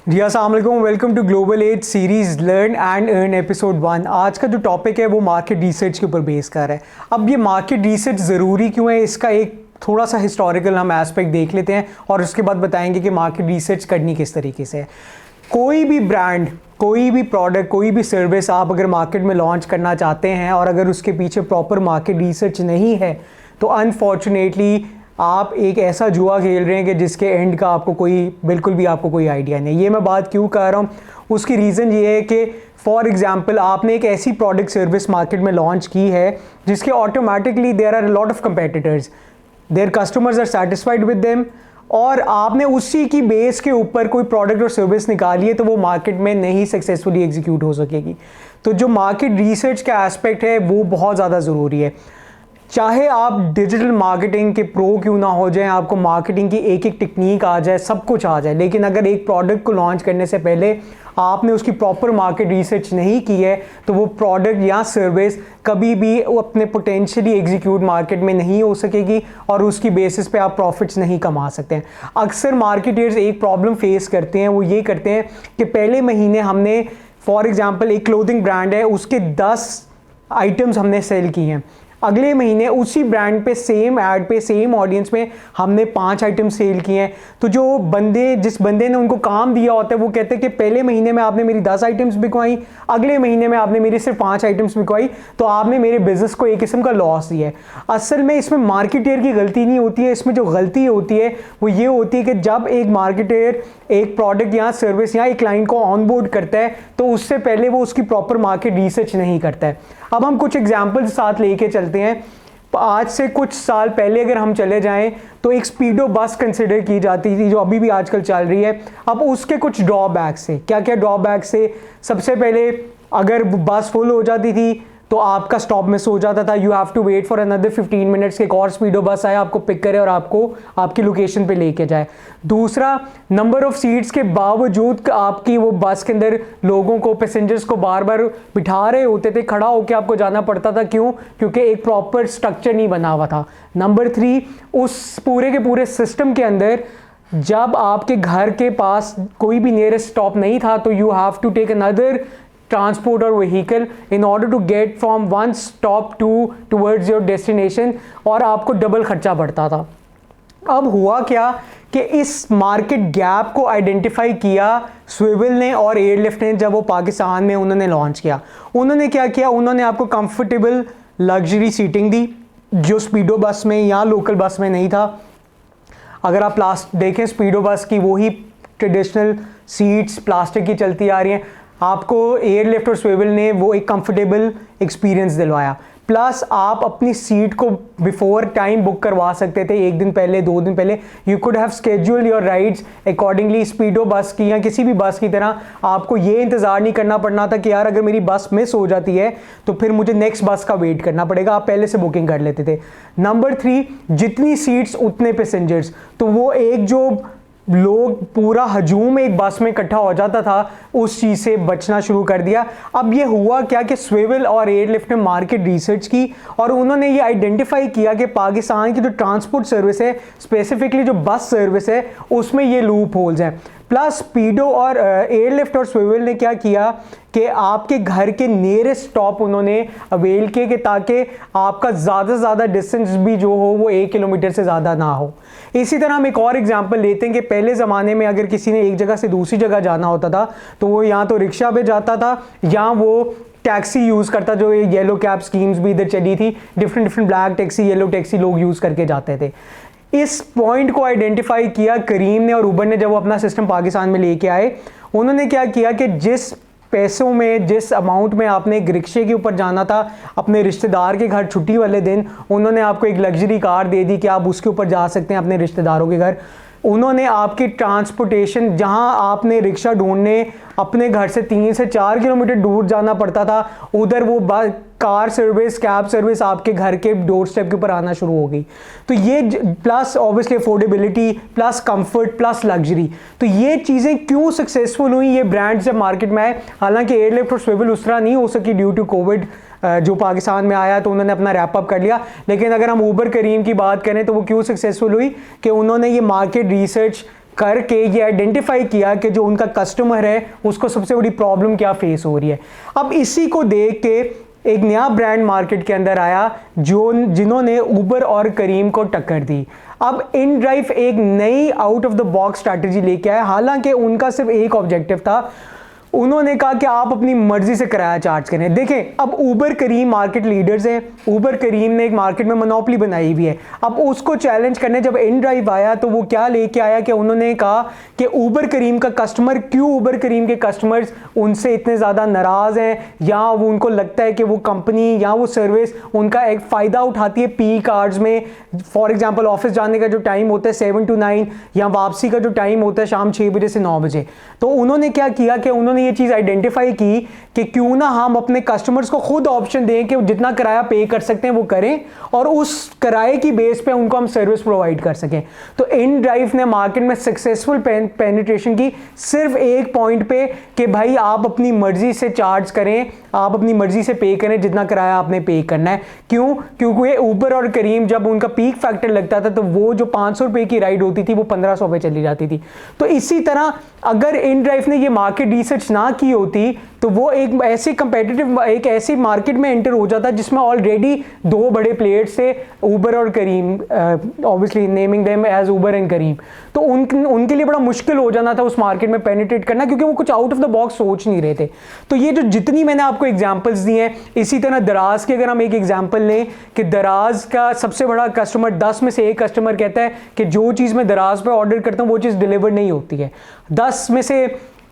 जी अस्सलाम वालेकुम, welcome to global age series learn and earn episode 1। आज का जो टॉपिक है वो मार्केट रिसर्च के ऊपर बेस कर है। अब ये मार्केट रिसर्च ज़रूरी क्यों है, इसका एक थोड़ा सा हिस्टोरिकल हम एस्पेक्ट देख लेते हैं और उसके बाद बताएंगे कि मार्केट रिसर्च करनी किस तरीके से है। कोई भी ब्रांड, कोई भी प्रोडक्ट, कोई भी सर्विस आप अगर मार्केट में लॉन्च करना चाहते हैं और अगर उसके पीछे प्रॉपर मार्केट रिसर्च नहीं है तो अनफॉर्चुनेटली आप एक ऐसा जुआ खेल रहे हैं कि जिसके एंड का आपको बिल्कुल भी आपको कोई आइडिया नहीं। ये मैं बात क्यों कर रहा हूँ, उसकी रीज़न ये है कि फॉर एग्जांपल आपने एक ऐसी प्रोडक्ट सर्विस मार्केट में लॉन्च की है जिसके automatically there are lot of competitors, there customers are satisfied with them, और आपने उसी की बेस के ऊपर कोई प्रोडक्ट और सर्विस निकाली है तो वो मार्केट में नहीं सक्सेसफुली एग्जीक्यूट हो सकेगी। तो जो मार्केट रिसर्च का एस्पेक्ट है वो बहुत ज़्यादा ज़रूरी है। चाहे आप डिजिटल मार्केटिंग के प्रो क्यों ना हो जाएं, आपको मार्केटिंग की एक एक टेक्निक आ जाए, सब कुछ आ जाए, लेकिन अगर एक प्रोडक्ट को लॉन्च करने से पहले आपने उसकी प्रॉपर मार्केट रिसर्च नहीं की है तो वो प्रोडक्ट या सर्विस कभी भी अपने पोटेंशियली एग्जीक्यूट मार्केट में नहीं हो सकेगी और उसकी बेसिस पे आप प्रॉफिट्स नहीं कमा सकते हैं। अक्सर मार्केटर्स एक प्रॉब्लम फेस करते हैं, वो ये करते हैं कि पहले महीने हमने फॉर एग्जांपल एक क्लोथिंग ब्रांड है, उसके 10 आइटम्स हमने सेल की हैं, अगले महीने उसी ब्रांड पे सेम ऐड पे सेम ऑडियंस में हमने 5 आइटम सेल किए हैं। तो जो जिस बंदे ने उनको काम दिया होता है वो कहते हैं कि पहले महीने में आपने मेरी 10 आइटम्स बिकवाई, अगले महीने में आपने मेरी सिर्फ 5 आइटम्स बिकवाई, तो आपने मेरे बिजनेस को एक किस्म का लॉस दिया है। असल में इसमें मार्केटर की गलती नहीं होती है, इसमें जो गलती होती है वो ये होती है कि जब एक मार्केटर एक प्रोडक्ट या सर्विस या एक क्लाइंट को ऑनबोर्ड करता है तो उससे पहले वो उसकी प्रॉपर मार्केट रिसर्च नहीं करता है। अब हम कुछ एग्जाम्पल्स साथ लेके चलते हैं। आज से कुछ साल पहले अगर हम चले जाएं तो एक स्पीडो बस कंसिडर की जाती थी जो अभी भी आजकल चल रही है। अब उसके कुछ ड्रॉबैक्स है। क्या क्या ड्रॉबैक्स है? सबसे पहले अगर बस फुल हो जाती थी तो आपका स्टॉप मिस हो जाता था, you have to wait for another 15 minutes के एक और स्पीडो बस आए, आपको पिक करे और आपको आपकी लोकेशन पे लेके जाए। दूसरा, नंबर ऑफ सीट्स के बावजूद आपकी वो बस के अंदर लोगों को, पैसेंजर्स को बार बार बिठा रहे होते थे, खड़ा होकर आपको जाना पड़ता था। क्यों? क्योंकि एक प्रॉपर स्ट्रक्चर नहीं बना हुआ था। नंबर 3, उस पूरे के पूरे सिस्टम के अंदर जब आपके घर के पास कोई भी नियरेस्ट स्टॉप नहीं था तो you have to take another transport और vehicle in order to get from one stop towards your destination, और आपको डबल खर्चा बढ़ता था। अब हुआ क्या कि इस मार्केट गैप को आइडेंटिफाई किया स्विवल ने और एयरलिफ्ट ने। जब वो पाकिस्तान में उन्होंने लॉन्च किया, उन्होंने क्या किया, उन्होंने आपको कंफर्टेबल लग्जरी सीटिंग दी जो स्पीडो बस में या लोकल बस में नहीं था। अगर आप देखें स्पीडो बस की वही ट्रेडिशनल सीट्स प्लास्टिक की चलती आ रही हैं, आपको एयरलिफ्ट और स्विवल ने वो एक कंफर्टेबल एक्सपीरियंस दिलवाया। प्लस आप अपनी सीट को बिफोर टाइम बुक करवा सकते थे, 1 दिन पहले, 2 दिन पहले। You could have schedule your rides accordingly. Speedo bus की या किसी भी बस की तरह आपको ये इंतज़ार नहीं करना पड़ना था कि यार अगर मेरी बस मिस हो जाती है तो फिर मुझे नेक्स्ट बस का वेट करना पड़ेगा, आप पहले से बुकिंग कर लेते थे। नंबर 3, जितनी सीट्स उतने पैसेंजर्स, तो वो एक जो लोग पूरा हजूम एक बस में इकट्ठा हो जाता था, उस चीज़ से बचना शुरू कर दिया। अब ये हुआ क्या कि स्विवल और एयरलिफ्ट ने मार्केट रिसर्च की और उन्होंने ये आइडेंटिफाई किया कि पाकिस्तान की जो ट्रांसपोर्ट सर्विस है, स्पेसिफिकली जो बस सर्विस है, उसमें ये लूप होल्स हैं। प्लस स्पीडो और एयरलिफ्ट और स्विवल ने क्या किया कि आपके घर के नियरेस्ट स्टॉप उन्होंने अवेल किए कि ताकि आपका ज़्यादा से ज़्यादा डिस्टेंस भी जो हो वो 1 किलोमीटर से ज़्यादा ना हो। इसी तरह हम एक और एग्जांपल लेते हैं कि पहले ज़माने में अगर किसी ने एक जगह से दूसरी जगह जाना होता था तो वो या तो रिक्शा पे जाता था या वो टैक्सी यूज़ करता, जो येलो कैब स्कीम्स भी इधर चली थी, different black taxi, yellow taxi लोग यूज़ करके जाते थे। इस पॉइंट को आइडेंटिफाई किया करीम ने और उबर ने। जब वो अपना सिस्टम पाकिस्तान में लेके आए, उन्होंने क्या किया कि जिस पैसों में, जिस अमाउंट में आपने एक रिक्शे के ऊपर जाना था अपने रिश्तेदार के घर छुट्टी वाले दिन, उन्होंने आपको एक लग्जरी कार दे दी कि आप उसके ऊपर जा सकते हैं अपने रिश्तेदारों के घर। उन्होंने आपकी ट्रांसपोर्टेशन, जहां आपने रिक्शा ढूंढने अपने घर से 3 से 4 किलोमीटर दूर जाना पड़ता था, उधर वो कार सर्विस, कैब सर्विस आपके घर के डोर स्टेप के ऊपर आना शुरू हो गई। तो ये plus obviously affordability, plus comfort, plus luxury, तो ये चीज़ें क्यों सक्सेसफुल हुई ये ब्रांड जब मार्केट में आए। हालांकि एयरलिफ्ट और स्विवल उस तरह नहीं हो सकी ड्यू टू कोविड, जो पाकिस्तान में आया तो उन्होंने अपना रैप अप कर लिया। लेकिन अगर हम उबर करीम की बात करें तो वो क्यों सक्सेसफुल हुई कि उन्होंने ये मार्केट रिसर्च करके ये आइडेंटिफाई किया कि जो उनका कस्टमर है उसको सबसे बड़ी प्रॉब्लम क्या फेस हो रही है। अब इसी को देख के एक नया ब्रांड मार्केट के अंदर आया जिन्होंने उबर और करीम को टक्कर दी। अब इनड्राइव एक नई out of the box strategy लेके आया। हालांकि उनका सिर्फ एक ऑब्जेक्टिव था, उन्होंने कहा कि आप अपनी मर्जी से किराया चार्ज करें। देखें, अब उबर करीम मार्केट लीडर्स हैं, उबर करीम ने एक मार्केट में मोनोपोली बनाई हुई है। अब उसको चैलेंज करने जब इनड्राइव आया तो वो क्या लेके आया कि उन्होंने कहा कि उबर करीम का कस्टमर, क्यों उबर करीम के कस्टमर्स उनसे इतने ज़्यादा नाराज़ हैं, या वो उनको लगता है कि वो कंपनी या वो सर्विस उनका एक फ़ायदा उठाती है पीक आवर्स में। फॉर एग्जाम्पल ऑफिस जाने का जो टाइम होता है 7 to 9 या वापसी का जो टाइम होता है शाम 6 बजे से 9 बजे। तो उन्होंने क्या किया कि उन्होंने ये चीज़ आइडेंटिफाई की कि क्यों ना हम अपने कस्टमर्स को खुद ऑप्शन दें कि जितना किराया पे कर सकते हैं वो करें और उस किराए की बेस पे उनको हम सर्विस प्रोवाइड कर सकें। तो इनड्राइव ने मार्केट में सक्सेसफुल पेनिट्रेशन की सिर्फ एक पॉइंट पे कि भाई आप अपनी मर्जी से चार्ज करें, आप अपनी मर्जी से पे करें जितना किराया आपने पे करना है। क्यों? क्योंकि उबर और करीम जब उनका पीक फैक्टर लगता था तो वो जो 500 रुपये की राइड होती थी वो 1500 पे चली जाती थी। तो इसी तरह अगर इनड्राइव ने ये मार्केट रिसर्च ना की होती तो वो एक ऐसी कंपेटिटिव एक ऐसी मार्केट में एंटर हो जाता जिसमें ऑलरेडी दो बड़े प्लेयर्स थे, उबर और Careem, obviously naming them as Uber and Careem. तो उनके लिए बड़ा मुश्किल हो जाना था उस मार्केट में पेनिट्रेट करना, क्योंकि वो कुछ आउट ऑफ द बॉक्स सोच नहीं रहे थे। तो ये जो जितनी मैंने आपको एग्जांपल्स दी हैं, इसी तरह दराज की अगर हम एक एग्जांपल लें कि दराज का सबसे बड़ा कस्टमर 10 में से एक कस्टमर कहता है कि जो चीज़ मैं दराज पे ऑर्डर करता हूँ वो चीज़ डिलीवर नहीं होती है। 10 में से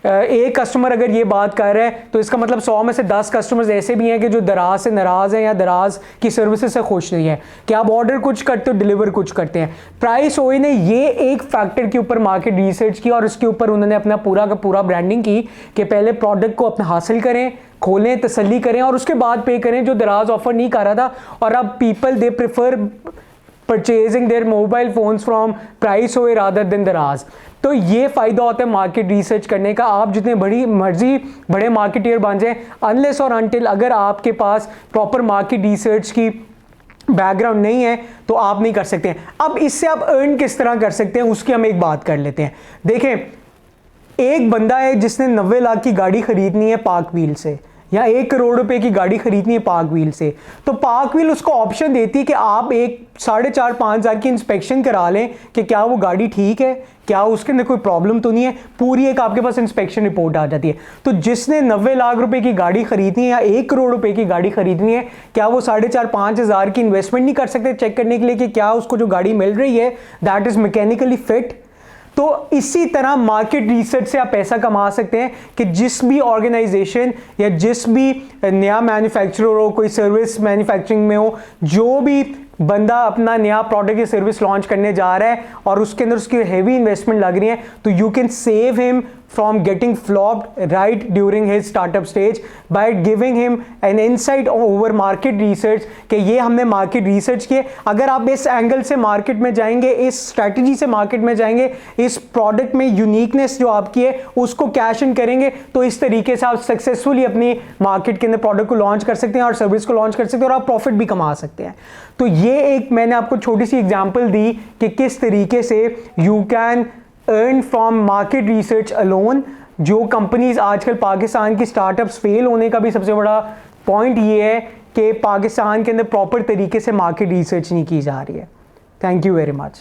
एक कस्टमर अगर ये बात कर रहा है तो इसका मतलब 100 में से 10 कस्टमर्स ऐसे भी हैं कि जो दराज से नाराज़ हैं या दराज की सर्विसेज से खुश नहीं है कि आप ऑर्डर कुछ करते हो डिलीवर कुछ करते हैं। प्राइस ओए ने ये एक फैक्टर के ऊपर मार्केट रिसर्च की और उसके ऊपर उन्होंने अपना पूरा का पूरा ब्रांडिंग की कि पहले प्रोडक्ट को अपना हासिल करें, खोलें, तसल्ली करें और उसके बाद पे करें, जो दराज ऑफर नहीं कर रहा था। और अब people they prefer purchasing there mobile phones from price ओए रादर देन दराज। तो ये फ़ायदा होता है मार्केट रिसर्च करने का। आप जितने बड़ी मर्जी बड़े मार्केटियर बन जाएं, अनलेस और अनटिल अगर आपके पास प्रॉपर मार्केट रिसर्च की बैकग्राउंड नहीं है तो आप नहीं कर सकते हैं। अब इससे आप अर्न किस तरह कर सकते हैं उसकी हम एक बात कर लेते हैं। देखें, एक बंदा है जिसने 90 लाख की गाड़ी खरीदनी है पार्क व्हील से, या 1 करोड़ रुपए की गाड़ी खरीदनी है पार्क व्हील से। तो पार्क व्हील उसको ऑप्शन देती है कि आप एक 4.5-5 हज़ार की इंस्पेक्शन करा लें कि क्या वो गाड़ी ठीक है, क्या उसके अंदर कोई प्रॉब्लम तो नहीं है। पूरी एक आपके पास इंस्पेक्शन रिपोर्ट आ जाती है। तो जिसने 90 लाख रुपए की गाड़ी खरीदनी है या 1 करोड़ रुपए की गाड़ी खरीदनी है, क्या वो 4.5-5 हज़ार की इन्वेस्टमेंट नहीं कर सकते चेक करने के लिए कि क्या उसको जो गाड़ी मिल रही है दैट इज मैकेनिकली फिट। तो इसी तरह मार्केट रिसर्च से आप पैसा कमा सकते हैं कि जिस भी ऑर्गेनाइजेशन या जिस भी नया मैन्युफैक्चरर हो, कोई सर्विस मैन्युफैक्चरिंग में हो, जो भी बंदा अपना नया प्रोडक्ट या सर्विस लॉन्च करने जा रहा है और उसके अंदर उसकी हेवी इन्वेस्टमेंट लग रही है, तो you can save him from getting flopped right during his startup stage by giving him an insight over market research कि ये हमने मार्केट रिसर्च किए। अगर आप इस एंगल से मार्केट में जाएंगे, इस स्ट्रैटेजी से मार्केट में जाएंगे, इस प्रोडक्ट में यूनिकनेस जो आपकी है उसको कैश इन करेंगे, तो इस तरीके से आप सक्सेसफुली अपनी मार्केट के अंदर प्रोडक्ट को लॉन्च कर सकते हैं और सर्विस को लॉन्च कर सकते हैं और आप प्रॉफिट भी कमा सकते हैं। तो ये एक मैंने आपको छोटी सी एग्जाम्पल दी कि किस तरीके से you can earn from market research alone. जो कंपनीज आजकल पाकिस्तान की स्टार्टअप्स फेल होने का भी सबसे बड़ा पॉइंट ये है कि पाकिस्तान के अंदर प्रॉपर तरीके से मार्केट रिसर्च नहीं की जा रही है। Thank you very much.